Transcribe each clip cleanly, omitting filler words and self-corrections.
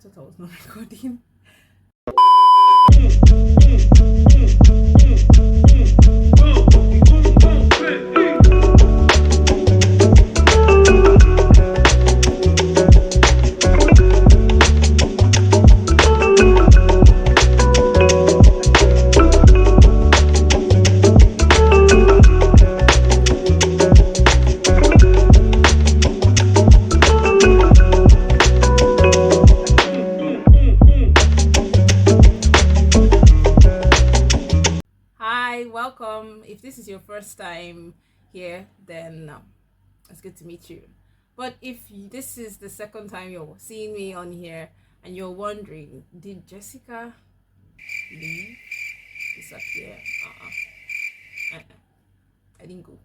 thought I was not recording. Welcome. If this is your first time here, then it's good to meet you. But if this is the second time you're seeing me on here and you're wondering, did Jessica leave, disappear? I didn't go.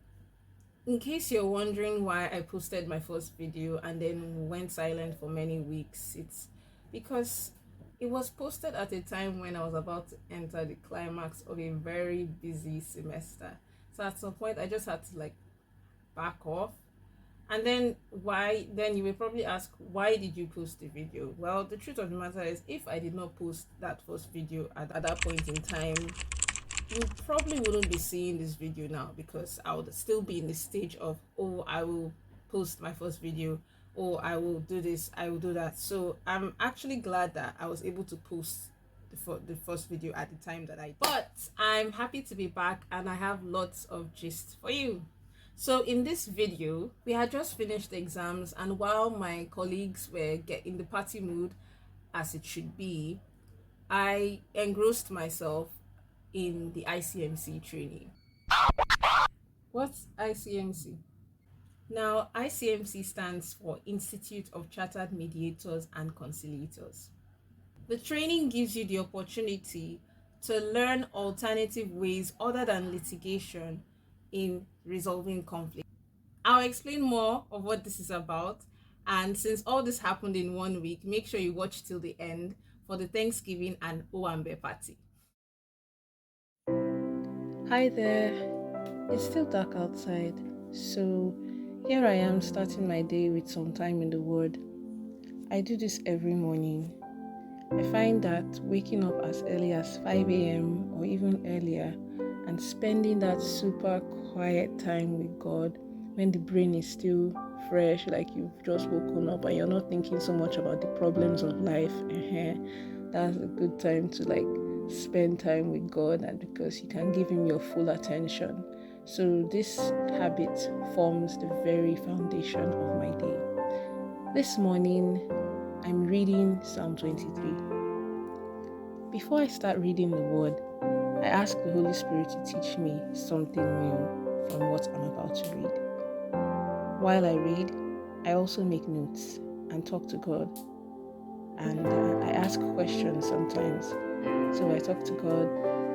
In case you're wondering why I posted my first video and then went silent for many weeks, it's because it was posted at a time when I was about to enter the climax of a very busy semester. So at some point I just had to back off. And then you will probably ask, why did you post the video? Well, the truth of the matter is, if I did not post that first video at that point in time, you probably wouldn't be seeing this video now, because I would still be in the stage of, oh, I will post my first video, or I will do this, I will do that. So I'm actually glad that I was able to post the first video at the time that I did. But I'm happy to be back and I have lots of gist for you. So in this video, we had just finished the exams, and while my colleagues were in the party mood, as it should be, I engrossed myself in the ICMC training. What's ICMC? Now, ICMC stands for Institute of Chartered Mediators and Conciliators. The training gives you the opportunity to learn alternative ways other than litigation in resolving conflict. I'll explain more of what this is about, and since all this happened in 1 week, make sure you watch till the end for the Thanksgiving and Owambe party. Hi there, it's still dark outside, so here I am starting my day with some time in the Word. I do this every morning. I find that waking up as early as 5 a.m. or even earlier and spending that super quiet time with God when the brain is still fresh, like you've just woken up and you're not thinking so much about the problems of life, that's a good time to spend time with God, and because you can give Him your full attention. So this habit forms the very foundation of my day. This morning, I'm reading Psalm 23. Before I start reading the Word, I ask the Holy Spirit to teach me something new from what I'm about to read. While I read, I also make notes and talk to God. And I ask questions sometimes. So I talk to God,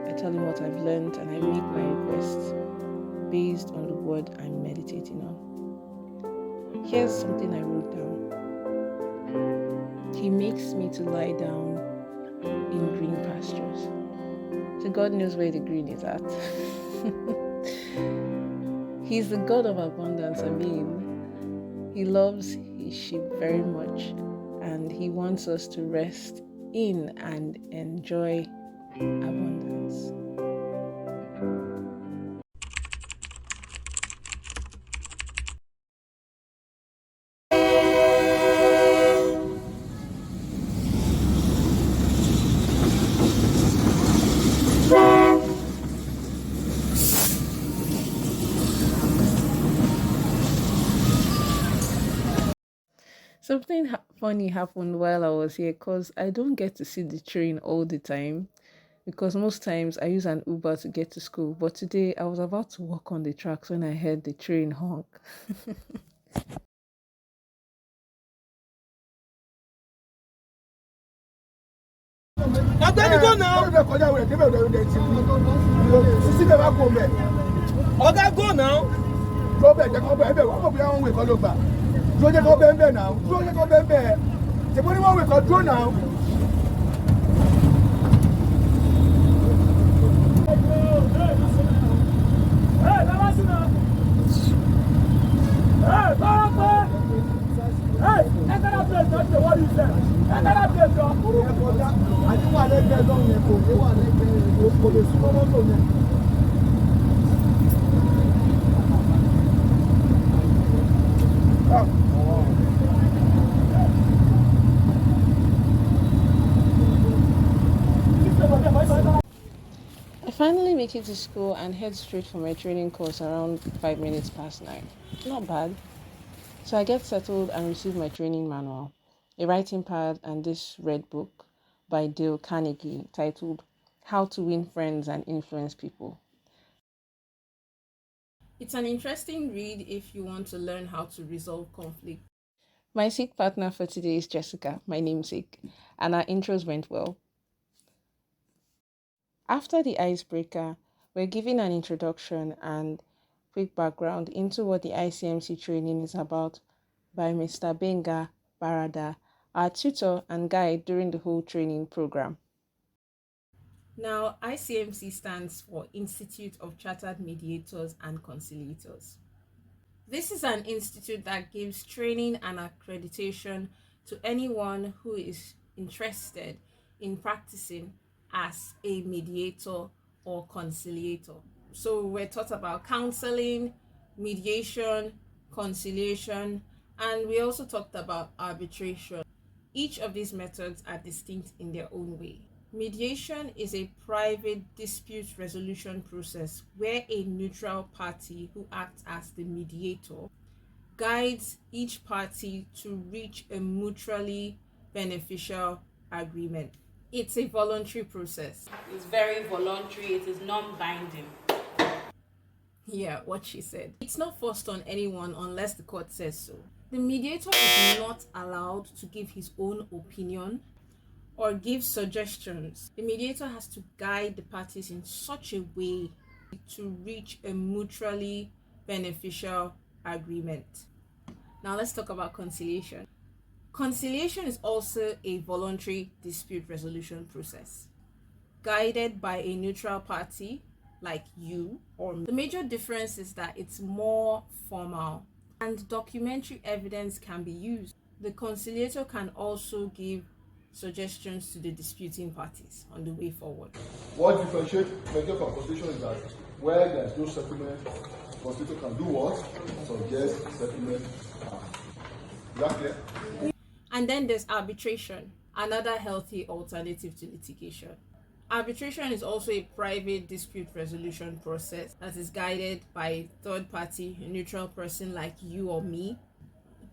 I tell Him what I've learned, and I make my requests based on the word I'm meditating on. Here's something I wrote down. He makes me to lie down in green pastures. So God knows where the green is at. He's the God of abundance. He loves His sheep very much, and He wants us to rest in and enjoy abundance. Something funny happened while I was here, because I don't get to see the train all the time, because most times I use an Uber to get to school. But today I was about to walk on the tracks when I heard the train honk. I finally make it to school and head straight for my training course around 5 minutes past 9. Not bad. So I get settled and receive my training manual, a writing pad, and this red book by Dale Carnegie titled How to Win Friends and Influence People. It's an interesting read if you want to learn how to resolve conflict. My SIG partner for today is Jessica, my namesake, and our intros went well. After the icebreaker, we're given an introduction and quick background into what the ICMC training is about by Mr. Benga Barada, our tutor and guide during the whole training program. Now, ICMC stands for Institute of Chartered Mediators and Conciliators. This is an institute that gives training and accreditation to anyone who is interested in practicing as a mediator or conciliator. So we're taught about counseling, mediation, conciliation, and we also talked about arbitration. Each of these methods are distinct in their own way. Mediation is a private dispute resolution process where a neutral party who acts as the mediator guides each party to reach a mutually beneficial agreement. It's a voluntary process. It's very voluntary, it is non-binding. Yeah, what she said. It's not forced on anyone unless the court says so. The mediator is not allowed to give his own opinion or give suggestions. The mediator has to guide the parties in such a way to reach a mutually beneficial agreement. Now let's talk about conciliation. Conciliation is also a voluntary dispute resolution process, guided by a neutral party like you or me. The major difference is that it's more formal and documentary evidence can be used. The conciliator can also give suggestions to the disputing parties on the way forward. What differentiates mediation from conciliation is that where there is no settlement, conciliator can do what? Suggest settlement. Is that clear? And then there's arbitration, another healthy alternative to litigation. Arbitration is also a private dispute resolution process that is guided by a third party, a neutral person like you or me.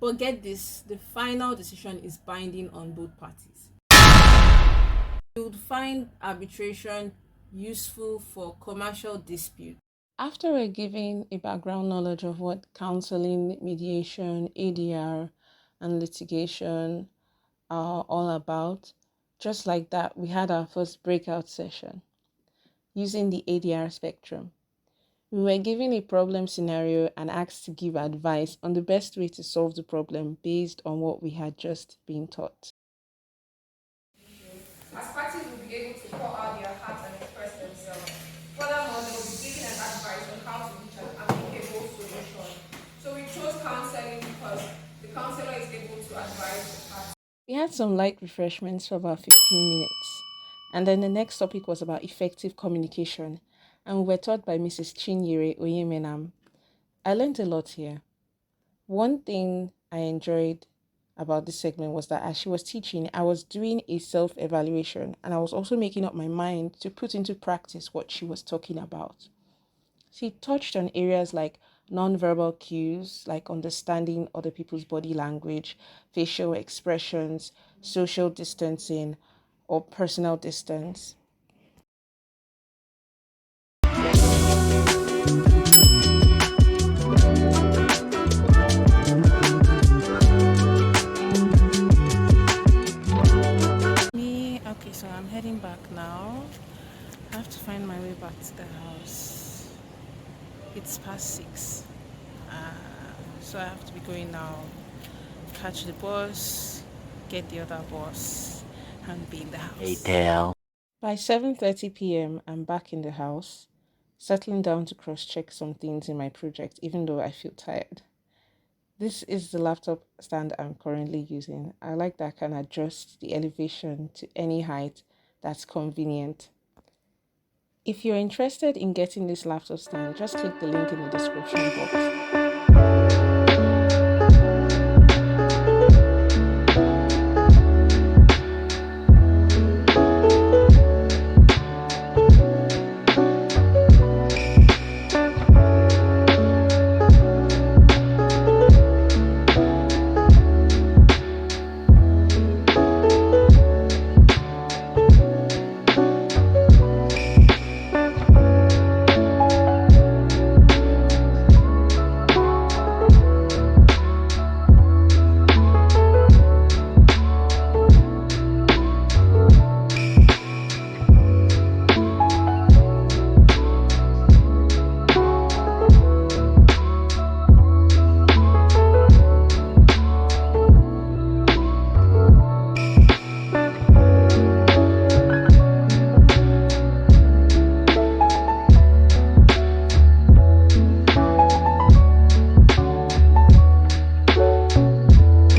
But get this, the final decision is binding on both parties. You would find arbitration useful for commercial dispute. After we're given a background knowledge of what counseling, mediation, ADR, and litigation are all about, just like that, we had our first breakout session using the ADR spectrum. We were given a problem scenario and asked to give advice on the best way to solve the problem based on what we had just been taught. As parties will be able to pour out their hearts and express themselves. Furthermore, they will be given an advice on how to reach an applicable solution. So we chose counseling because the counselor is able to advise the parties. We had some light refreshments for about 15 minutes. And then the next topic was about effective communication. And we were taught by Mrs. Jmary Oyemenam. I learned a lot here. One thing I enjoyed about this segment was that as she was teaching, I was doing a self-evaluation and I was also making up my mind to put into practice what she was talking about. She touched on areas like nonverbal cues, like understanding other people's body language, facial expressions, social distancing, or personal distance. Okay, so I'm heading back now. I have to find my way back to the house. It's past 6. So I have to be going now. Catch the bus, get the other bus, and be in the house. By 7:30 p.m., I'm back in the house, settling down to cross-check some things in my project, even though I feel tired. This is the laptop stand I'm currently using. I like that I can adjust the elevation to any height that's convenient. If you're interested in getting this laptop stand, just click the link in the description box.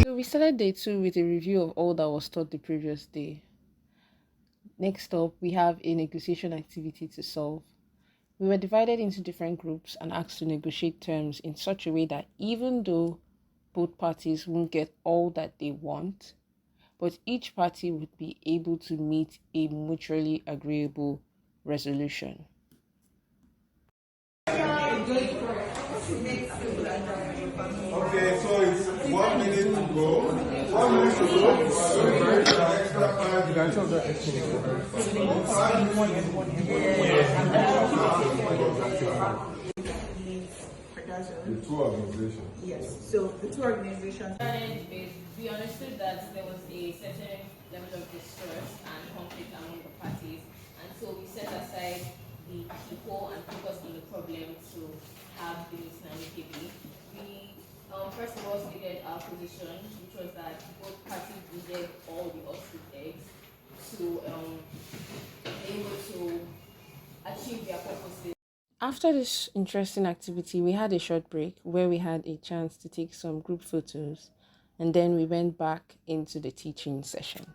We started day 2 with a review of all that was taught the previous day. Next up, we have a negotiation activity to solve. We were divided into different groups and asked to negotiate terms in such a way that even though both parties won't get all that they want, but each party would be able to meet a mutually agreeable resolution. Okay, so it's 1 minute to go. 1 minute to go. The two organizations. Yes, so the two organizations. We understood that there was a certain level of distress and conflict among the parties, and so we set aside the people and focused on the problem to have the meeting amicably. We first of all stated our position, which was that both parties needed all the ostrich eggs to be able to achieve their purposes. After this interesting activity, we had a short break where we had a chance to take some group photos, and then we went back into the teaching session.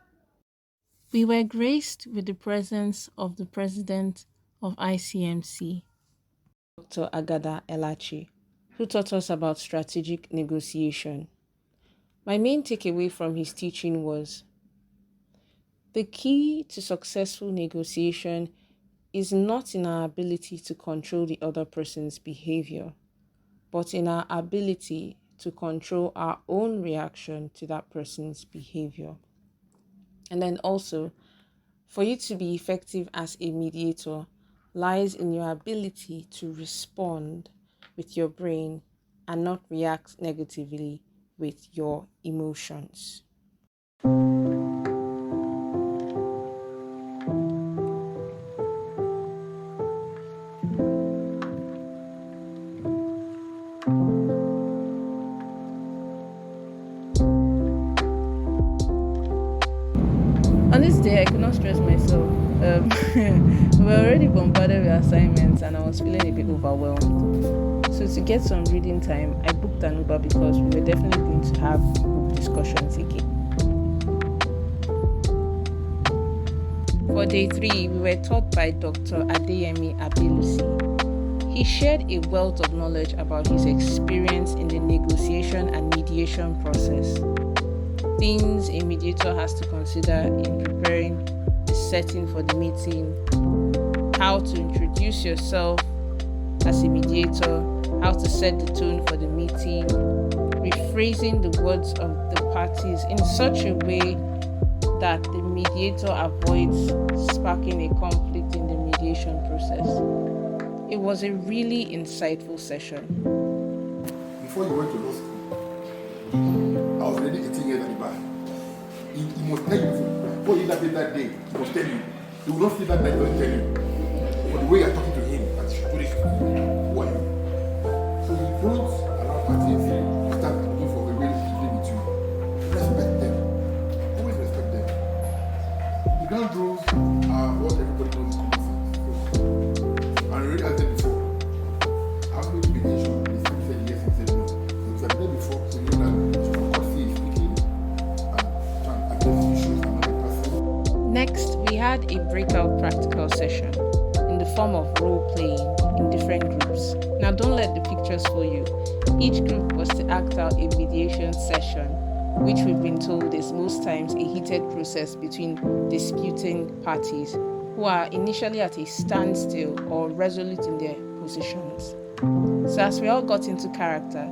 We were graced with the presence of the president of ICMC, Dr. Agada Elachi, who taught us about strategic negotiation. My main takeaway from his teaching was the key to successful negotiation is not in our ability to control the other person's behavior, but in our ability to control our own reaction to that person's behavior. And then also, for you to be effective as a mediator lies in your ability to respond with your brain and not react negatively with your emotions. On this day, I could not stress myself. We were already bombarded with assignments and I was feeling a bit overwhelmed. So to get some reading time, I booked an Uber because we were definitely going to have book discussions again. For day 3, we were taught by Dr. Adeyemi Abelusi. He shared a wealth of knowledge about his experience in the negotiation and mediation process. Things a mediator has to consider in preparing the setting for the meeting, how to introduce yourself as a mediator, how to set the tone for the meeting, rephrasing the words of the parties in such a way that the mediator avoids sparking a conflict in the mediation process. It was a really insightful session. Before you went to law school, I was already 18 years at the bar. He must tell you, before you that day, he must tell you. He will not feel that night, doesn't tell you. But the way you're talking to him, as you should do this, who are you? So you don't allow parties to start looking for a way to play with you. Respect them. Always respect them. The ground rules are what everybody knows is common sense. And I already asked them before. How many mediation? They said yes, he said no. So if you have been there before, so had a breakout practical session in the form of role playing in different groups. Now, don't let the pictures fool you. Each group was to act out a mediation session, which we've been told is most times a heated process between disputing parties who are initially at a standstill or resolute in their positions. So as we all got into character,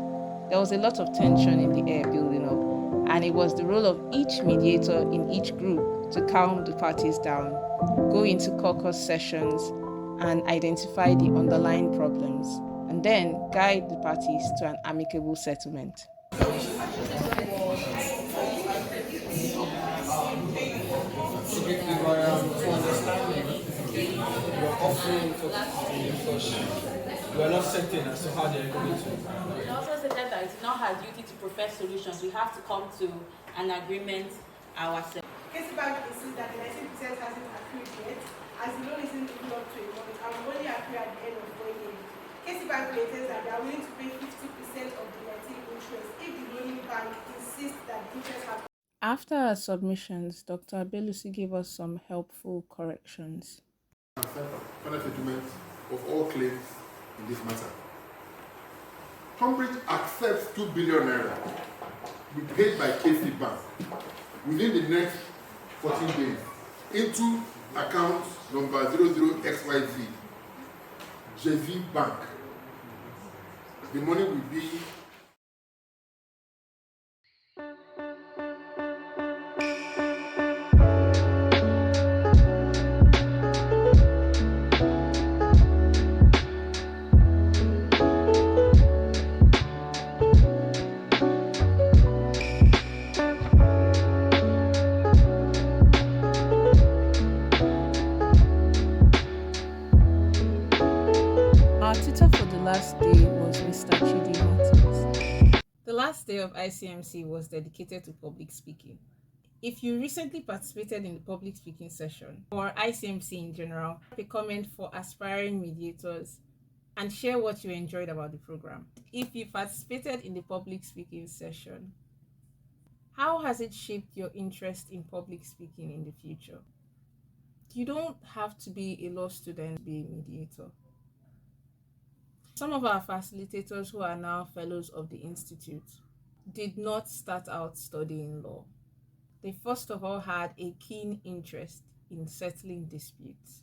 there was a lot of tension in the air building up, and it was the role of each mediator in each group to calm the parties down, go into caucus sessions, and identify the underlying problems, and then guide the parties to an amicable settlement. We are not certain as to how they are going to. It also said that it's not our duty to profess solutions. We have to come to an agreement ourselves. Case Bank insists that the 19% hasn't accrued yet, as the loan isn't due up to a month and will only accrue at the end of 1 year. Case Bank maintains that they are willing to pay 50% of the netting interest if the loaning bank insists that the interest has. After our submissions, Dr. Abelusi gave us some helpful corrections. Final settlement of all claims in this matter. Cambridge accepts 2 billion naira to be paid by KC Bank within the next 14 days into account number 00XYZ, JV Bank. The money will be Our tutor for the last day was Mr. Chidi Martins. The last day of ICMC was dedicated to public speaking. If you recently participated in the public speaking session or ICMC in general, a comment for aspiring mediators and share what you enjoyed about the program. If you participated in the public speaking session, how has it shaped your interest in public speaking in the future? You don't have to be a law student to be a mediator. Some of our facilitators who are now fellows of the Institute did not start out studying law. They first of all had a keen interest in settling disputes,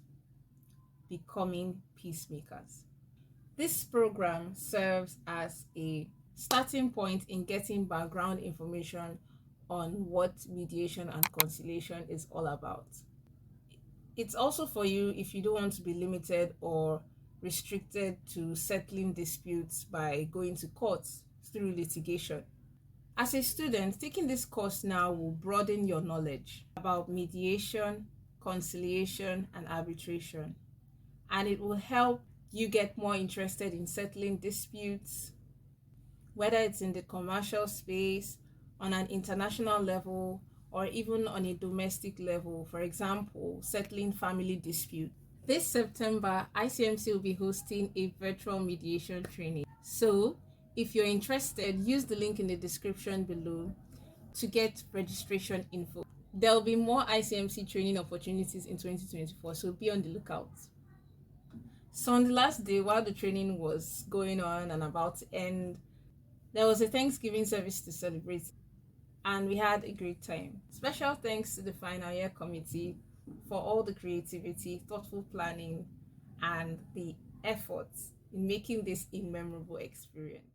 becoming peacemakers. This program serves as a starting point in getting background information on what mediation and conciliation is all about. It's also for you if you don't want to be limited or restricted to settling disputes by going to courts through litigation. As a student, taking this course now will broaden your knowledge about mediation, conciliation, and arbitration, and it will help you get more interested in settling disputes, whether it's in the commercial space, on an international level, or even on a domestic level, for example, settling family disputes. This September, ICMC will be hosting a virtual mediation training. So, if you're interested, use the link in the description below to get registration info. There will be more ICMC training opportunities in 2024, so be on the lookout. So on the last day, while the training was going on and about to end, there was a Thanksgiving service to celebrate, and we had a great time. Special thanks to the final year committee for all the creativity, thoughtful planning, and the efforts in making this a memorable experience.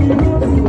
Thank you.